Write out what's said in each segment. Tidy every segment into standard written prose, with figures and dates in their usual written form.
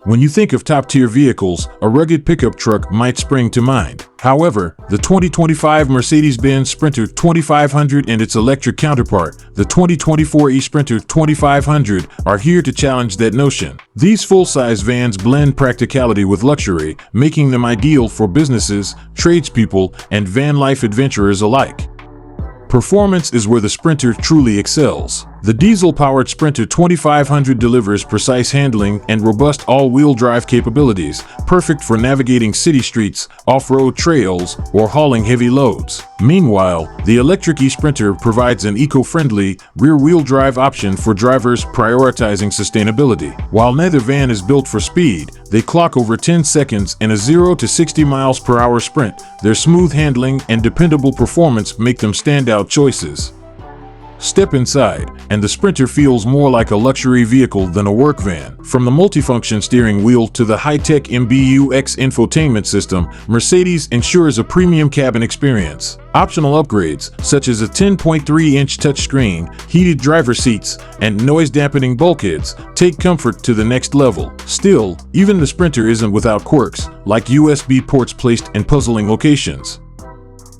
When you think of top-tier vehicles, a rugged pickup truck might spring to mind. However, the 2025 Mercedes-Benz Sprinter 2500 and its electric counterpart, the 2024 eSprinter 2500, are here to challenge that notion. These full-size vans blend practicality with luxury, making them ideal for businesses, tradespeople, and van life adventurers alike. Performance is where the Sprinter truly excels. The diesel-powered Sprinter 2500 delivers precise handling and robust all-wheel drive capabilities, perfect for navigating city streets, off-road trails, or hauling heavy loads. Meanwhile, the electric eSprinter provides an eco-friendly, rear-wheel drive option for drivers prioritizing sustainability. While neither van is built for speed, they clock over 10 seconds in a 0 to 60 miles per hour sprint. Their smooth handling and dependable performance make them standout choices. Step inside, and the Sprinter feels more like a luxury vehicle than a work van. From the multifunction steering wheel to the high-tech MBUX infotainment system, Mercedes ensures a premium cabin experience. Optional upgrades, such as a 10.3-inch touchscreen, heated driver seats, and noise-dampening bulkheads, take comfort to the next level. Still, even the Sprinter isn't without quirks, like USB ports placed in puzzling locations.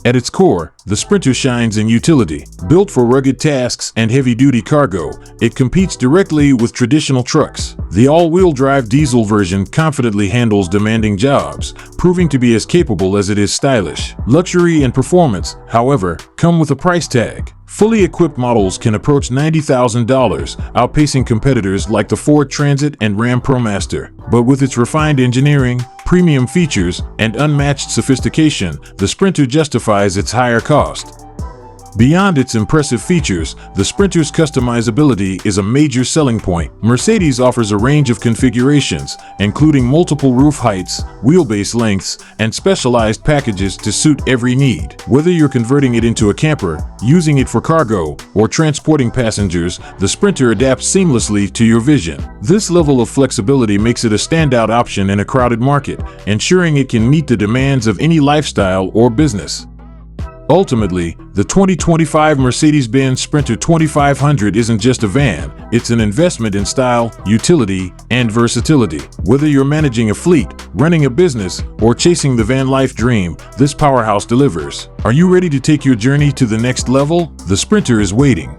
At its core, the Sprinter shines in utility. Built for rugged tasks and heavy-duty cargo, it competes directly with traditional trucks. The all-wheel drive diesel version confidently handles demanding jobs, proving to be as capable as it is stylish. Luxury and performance, however, come with a price tag. Fully equipped models can approach $90,000, outpacing competitors like the Ford Transit and Ram ProMaster. But with its refined engineering, premium features, and unmatched sophistication, the Sprinter justifies its higher cost. Beyond its impressive features, the Sprinter's customizability is a major selling point. Mercedes offers a range of configurations, including multiple roof heights, wheelbase lengths, and specialized packages to suit every need. Whether you're converting it into a camper, using it for cargo, or transporting passengers, the Sprinter adapts seamlessly to your vision. This level of flexibility makes it a standout option in a crowded market, ensuring it can meet the demands of any lifestyle or business. Ultimately, the 2025 Mercedes-Benz Sprinter 2500 isn't just a van, it's an investment in style, utility, and versatility. Whether you're managing a fleet, running a business, or chasing the van life dream, this powerhouse delivers. Are you ready to take your journey to the next level? The Sprinter is waiting.